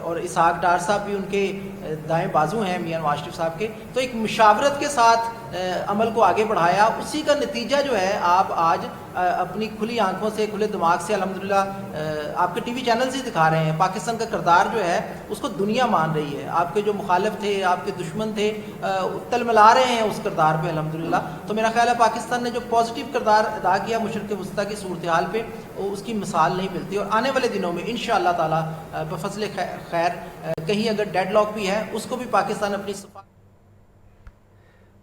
और इसहाक डार साहब भी उनके दाएं बाजू हैं मियां नवाज शरीफ साहब के, तो एक मुशावरत के साथ अमल को आगे बढ़ाया। उसी का नतीजा जो है आप आज अपनी खुली आंखों से, खुले दिमाग से अल्हम्दुलिल्लाह आपके टीवी चैनल से दिखा रहे हैं। पाकिस्तान का किरदार जो है उसको दुनिया मान रही है। आपके जो मुखालिफ थे, आपके दुश्मन थे, तलमला रहे हैं उस किरदार पे अल्हम्दुलिल्लाह। तो मेरा ख्याल है पाकिस्तान ने जो पॉजिटिव किरदार अदा किया मशरिक़ वस्ता की सूरत हाल पे, उसकी मिसाल नहीं मिलती। और आने वाले दिनों में इंशाअल्लाह ताला बफज़ल खैर कहीं अगर डेडलॉक भी है उसको भी पाकिस्तान अपनी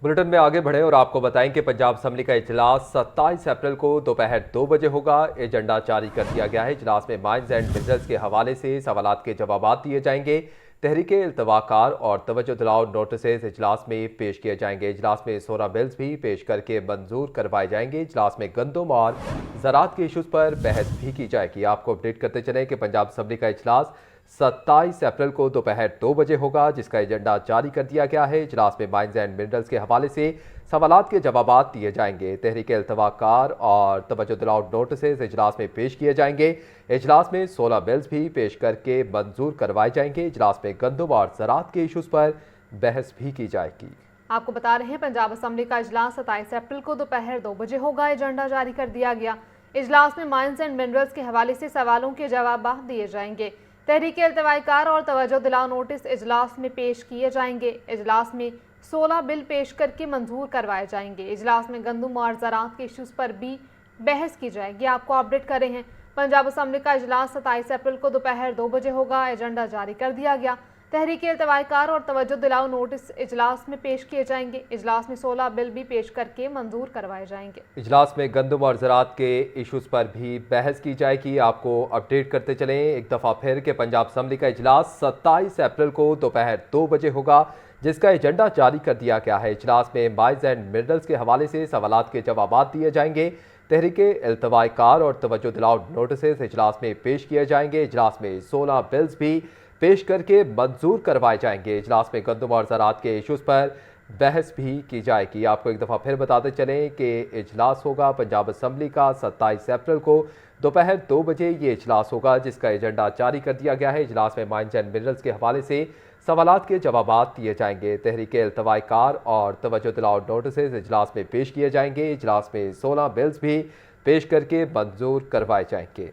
बुलेटिन में आगे बढ़े और आपको बताएं कि पंजाब असम्बली का इजलास 27 अप्रैल को दोपहर 2 बजे होगा। एजेंडा जारी कर दिया गया है। इजलास में माइंस एंड मिनरल्स के हवाले से सवालात के जवाब दिए जाएंगे। तहरीक इल्तवाकार और तवज्जो दिलाओ नोटिसेज इजलास में पेश किए जाएंगे। इजलास में 16 बिल्स भी पेश करके मंजूर करवाए जाएंगे। इजलास में गंदम और ज़राअत के इशूज़ पर बहस भी की जाएगी। आपको अपडेट करते चलें कि पंजाब असम्बली का इजलास 27 अप्रैल को दोपहर 2 बजे होगा, जिसका एजेंडा जारी कर दिया गया है। इजलास में माइंस एंड मिनरल्स के हवाले से सवालात के जवाब दिए जाएंगे। तहरीक इल्तवाकार और तवज्जो दिलाओ नोटिसेज इजलास में पेश किए जाएंगे। इजलास में 16 बिल्स भी पेश करके मंजूर करवाए जाएंगे। इजलास में गंदम और ज़राअत के इशूज़ पर बहस भी की जाएगी। आपको बता रहे हैं पंजाब असम्बली का इजलास 27 अप्रैल को दोपहर 2 बजे होगा। एजेंडा जारी कर दिया गया। इजलास में माइंस एंड मिनरल्स के हवाले से सवालों के जवाब दिए जाएंगे। तहरीक इल्तवाकार और तवज्जो दिलाओ नोटिस इजलास में पेश किए जाएंगे। इजलास में 16 बिल पेश करके मंजूर करवाए जाएंगे। इजलास में गंदम और ज़राअत के इशूज़ पर भी बहस की जाएगी। आपको अपडेट कर रहे हैं पंजाब असम्बली का इजलास 27 अप्रैल को दोपहर 2 बजे होगा। एजेंडा जारी कर दिया गया। तहरीक इल्तवाकार और तवज्जो दिलाओ नोटिस इजलास में पेश किए जाएंगे। इजलास में 16 बिल भी पेश करके मंजूर करवाए जाएंगे। इजलास में गंदम और ज़राअत के इशूज़ पर भी बहस की जाएगी। आपको अपडेट करते चलें एक दफ़ा फिर कि पंजाब असम्बली का इजलास 27 अप्रैल को दोपहर 2 बजे होगा, जिसका एजेंडा जारी कर दिया गया है। इजलास में माइंस एंड मिनरल्स के हवाले से सवालात के जवाब दिए जाएंगे। तहरीक इल्तवाकार और तवज्जो दिलाओ नोटिसेज इजलास में पेश किए जाएंगे। इजलास में 16 बिल्स भी पेश करके मंजूर करवाए जाएंगे। इजलास में गंदम और ज़राअत के इशूज़ पर बहस भी की जाएगी। आपको एक दफ़ा फिर बताते चलें कि इजलास होगा पंजाब असम्बली का 27 अप्रैल को दोपहर 2 बजे ये इजलास होगा, जिसका एजेंडा जारी कर दिया गया है। इजलास में माइंस एंड मिनरल्स के हवाले से सवालात के जवाब दिए जाएंगे। तहरीक इल्तवाकार और तवज्जो दिलाओ नोटिसेज इजलास में पेश किए जाएंगे। इजलास में 16 बिल्स भी पेश करके मंजूर करवाए जाएंगे।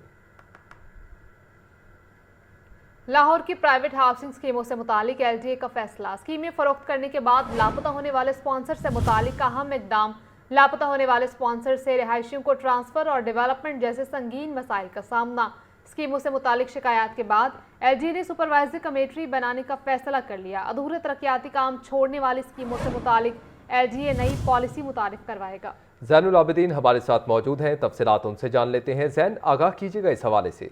लाहौर की प्राइवेट हाउसिंग स्कीमों से मुतालिक LDA का फैसला। स्कीमें फरोख्त करने के बाद लापता होने वाले स्पॉन्सर से मुतालिक अहम इकदाम। लापता होने वाले स्पॉन्सर से रिहायशियों को ट्रांसफर और डेवलपमेंट जैसे संगीन मसाइल का सामना। स्कीमों से मुतालिक शिकायत के बाद LDA ने सुपरवाइजरी कमेटी बनाने का फैसला कर लिया। अधूरे तरक्याती काम छोड़ने वाली स्कीमों से मुतालिक LDA नई पॉलिसी मुतारिफ करवाएगा। ज़ैनुल आबिदीन हमारे साथ मौजूद हैं, तफसीलात उनसे जान लेते हैं। ज़ैन, आगाह कीजिएगा इस हवाले से।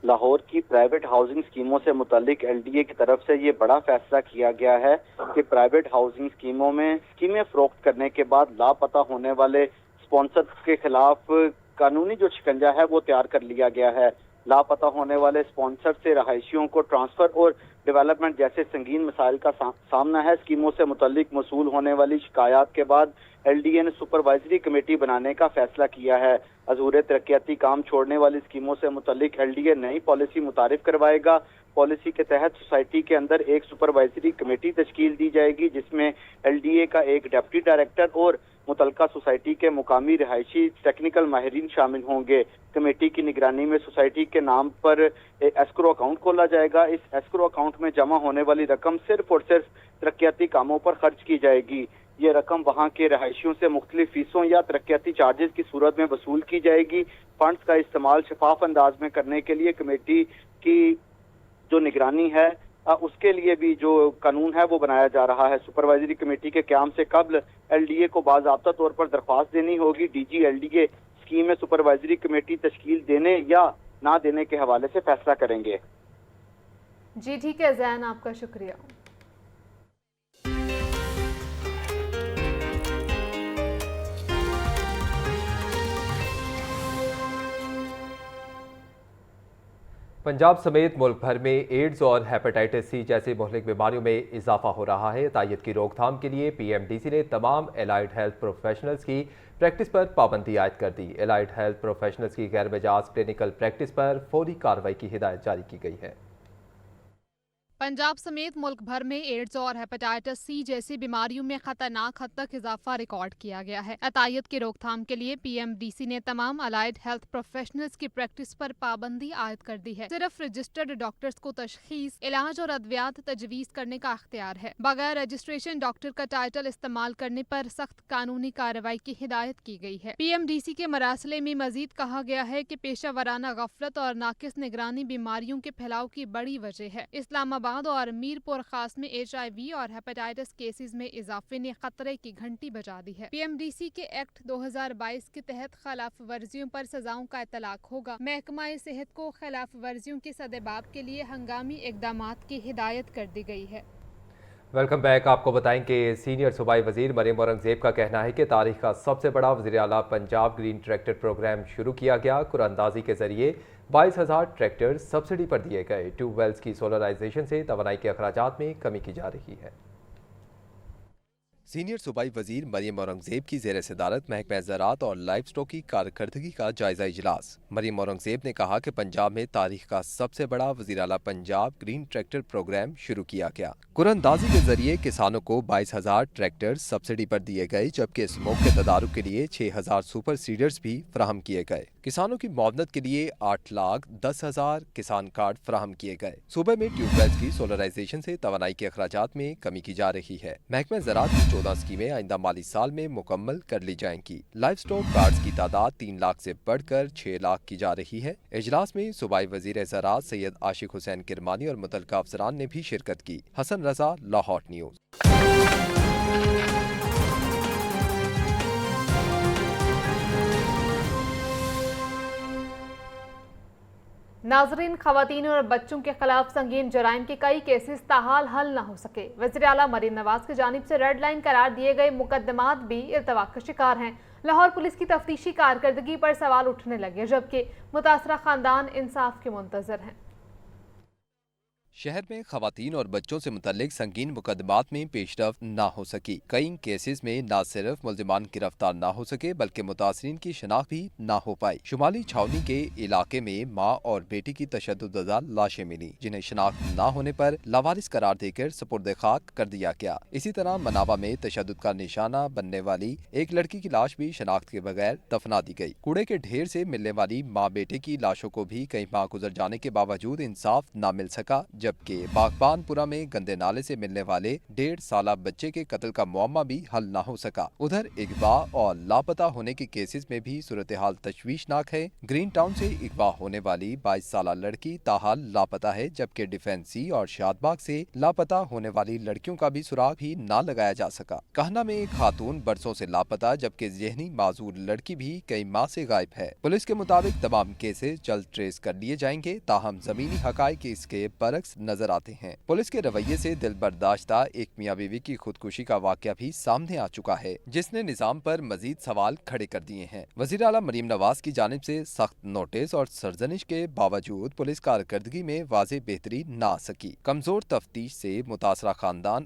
लाहौर की प्राइवेट हाउसिंग स्कीमों से मुतालिक LDA की तरफ से ये बड़ा फैसला किया गया है कि प्राइवेट हाउसिंग स्कीमों में स्कीमें फरोख्त करने के बाद लापता होने वाले स्पॉन्सर के खिलाफ कानूनी जो शिकंजा है वो तैयार कर लिया गया है। लापता होने वाले स्पॉन्सर से रहायशियों को ट्रांसफर और डेवलपमेंट जैसे संगीन मसाइल का सामना है। स्कीमों से मुतालिक मसूल होने वाली शिकायत के बाद LDA ने सुपरवाइजरी कमेटी बनाने का फैसला किया है। अधूरे तरक्याती काम छोड़ने वाली स्कीमों से मुतालिक LDA नई पॉलिसी मुतारिफ करवाएगा। पॉलिसी के तहत सोसाइटी के अंदर एक सुपरवाइजरी कमेटी तश्कील दी जाएगी, जिसमें LDA का एक डिप्टी डायरेक्टर और मुतलका सोसाइटी के मुकामी रिहायशी टेक्निकल माहिरीन शामिल होंगे। कमेटी की निगरानी में सोसाइटी के नाम पर एक एस्क्रो अकाउंट खोला जाएगा। इस एस्क्रो अकाउंट में जमा होने वाली रकम सिर्फ और सिर्फ तरक्याती कामों पर खर्च की जाएगी। ये रकम वहाँ के रहायशियों से मुख्तलिफ फीसों या तरक्याती चार्जेस की सूरत में वसूल की जाएगी। फंड्स का इस्तेमाल शफाफ अंदाज में करने के लिए कमेटी की जो निगरानी है उसके लिए भी जो कानून है वो बनाया जा रहा है। सुपरवाइजरी कमेटी के क़याम से कबल LDA को बाज़ाब्ता तौर पर दरख्वास्त देनी होगी। DG LDA स्कीम में सुपरवाइजरी कमेटी तश्कील देने या ना देने के हवाले से फैसला करेंगे। जी ठीक है ज़ैन, आपका शुक्रिया। पंजाब समेत मुल्क भर में एड्स और हेपेटाइटिस C जैसी मुहलिक बीमारियों में इजाफा हो रहा है। तायद की रोकथाम के लिए PMDC ने तमाम एलाइड हेल्थ प्रोफेशनल्स की प्रैक्टिस पर पाबंदी आयद कर दी। एलाइड हेल्थ प्रोफेशनल्स की गैर मिजाज क्लिनिकल प्रैक्टिस पर फौरी कार्रवाई की हिदायत जारी की गई है। पंजाब समेत मुल्क भर में एड्स और हेपेटाइटिस सी जैसी बीमारियों में खतरनाक हद तक इजाफा रिकॉर्ड किया गया है। अतायत की रोकथाम के लिए पीएमडीसी ने तमाम अलाइड हेल्थ प्रोफेशनल्स की प्रैक्टिस पर पाबंदी आयद कर दी है। सिर्फ रजिस्टर्ड डॉक्टर्स को तशखीस, इलाज और अद्वियात तजवीज करने का अख्तियार है। बगैर रजिस्ट्रेशन डॉक्टर का टाइटल इस्तेमाल करने पर सख्त कानूनी कार्रवाई की हिदायत की गई है। पीएमडीसी के मरासले में मजीद कहा गया है कि पेशा गफलत और नाकिस निगरानी बीमारियों के फैलाव की बड़ी वजह है। इस्लामाबाद और मीरपुर खास में HIV और हेपेटाइटिस केसेस में इजाफे ने खतरे की घंटी बजा दी है। पीएमडीसी के एक्ट 2022 के तहत खिलाफ वर्जियों पर सजाओं का इतलाक होगा। महकमा सेहत को खिलाफ वर्जियों के सदेबाब के लिए हंगामी इकदामात की हिदायत कर दी गई है। Welcome back. आपको बताएं कि सीनियर सूबाई वजीर मरियम औरंगजेब का कहना है कि तारीख का सबसे बड़ा वज़ीर आला पंजाब ग्रीन ट्रैक्टर प्रोग्राम शुरू किया गया। कुरानंदाजी के जरिए 22,000 ट्रैक्टर सब्सिडी पर दिए गए। ट्यूबवेल्स की सोलराइजेशन से तवानाई के अखराजात में कमी की जा रही है। सीनियर सूबाई वजीर मरियम औरंगजेब की ज़ेर सदारत महकमा ज़राअत और लाइव स्टॉक की कारकर्दगी का जायजा इजलास। मरियम औरंगजेब ने कहा कि पंजाब में तारीख का सबसे बड़ा वज़ीर आला पंजाब ग्रीन ट्रैक्टर प्रोग्राम शुरू किया गया। कुरानंदाजी के जरिए किसानों को 22,000 ट्रैक्टर सब्सिडी पर दिए गए, जबकि स्मोक के तदारुक के लिए 6,000 सुपर सीडर्स भी फराहम किए गए। किसानों की मुआवनत के लिए 8,10,000 किसान कार्ड फराहम किए गए। सूबे में ट्यूबवेल्स की सोलराइजेशन से तवानाई के अखराजात में कमी की जा रही है। महकमा ज़राअत की 14 स्कीमें आइंदा माली साल में मुकम्मल कर ली जाएंगी। लाइव स्टॉक कार्ड्स की तादाद 3 लाख से बढ़कर 6 लाख की जा रही है। इजलास में सूबाई वजीर ज़राअत सैयद आशिक हुसैन किरमानी और मुतल्लिका अफसरान ने भी शिरकत की। हसन रजा, लाहौर न्यूज़। नाजरीन, खवातीन और बच्चों के खिलाफ संगीन जराइम के कई केसेस ताहाल हल न हो सके। वज़ीर आला मरीम नवाज की जानिब से रेड लाइन करार दिए गए मुकदमात भी इर्तवा का शिकार हैं। लाहौर पुलिस की तफ्तीशी कारकर्दगी पर सवाल उठने लगे, जबकि मुतासरा खानदान इंसाफ के मुंतजर हैं। शहर में खवातीन और बच्चों से मुतल्लिक संगीन मुकदमात में पेशरफ ना हो सकी। कई केसेस में न सिर्फ मुल्जिमान गिरफ्तार ना हो सके, बल्कि मुतासरीन की शनाख्त भी ना हो पाई। शुमाली छावनी के इलाके में माँ और बेटी की तशद्दुदज़दा लाशें मिली, जिन्हें शनाख्त ना होने पर लावारिस करार देकर सुपुर्द खाक कर दिया गया। इसी तरह मनावा में तशद्दुद का निशाना बनने वाली एक लड़की की लाश भी शनाख्त के बगैर दफना दी गई। कूड़े के ढेर से मिलने वाली माँ बेटे की लाशों को भी कई माह गुजर जाने के बावजूद इंसाफ न मिल सका, जबकि बागबानपुरा में गंदे नाले से मिलने वाले 1.5 साला बच्चे के कत्ल का मुअम्मा भी हल न हो सका। उधर अगवा और लापता होने के केसेस में भी सूरत हाल तशवीशनाक है। ग्रीन टाउन से अगवा होने वाली 22 साला लड़की ताहाल लापता है, जबकि डिफेंसी और शादबाग से लापता होने वाली लड़कियों का भी सुराग ही न लगाया जा सका। कहना में एक खातून बरसों से लापता, जबकि जहनी माजूर लड़की भी कई माह से गायब है। पुलिस के मुताबिक तमाम केसेस जल्द ट्रेस कर लिए जाएंगे, ताहम जमीनी हकाइक इसके बरक्स नजर आते हैं। पुलिस के रवैये से दिल बर्दाश्ता एक मियाँ बीवी की खुदकुशी का वाकया भी सामने आ चुका है, जिसने निजाम पर मजीद सवाल खड़े कर दिए हैं। वज़ीर आला मरीम नवाज की जानिब से सख्त नोटिस और सरजनिश के बावजूद पुलिस कारकर्दगी में वाज़ेह बेहतरी न आ सकी। कमजोर तफ्तीश से मुतासरा खानदान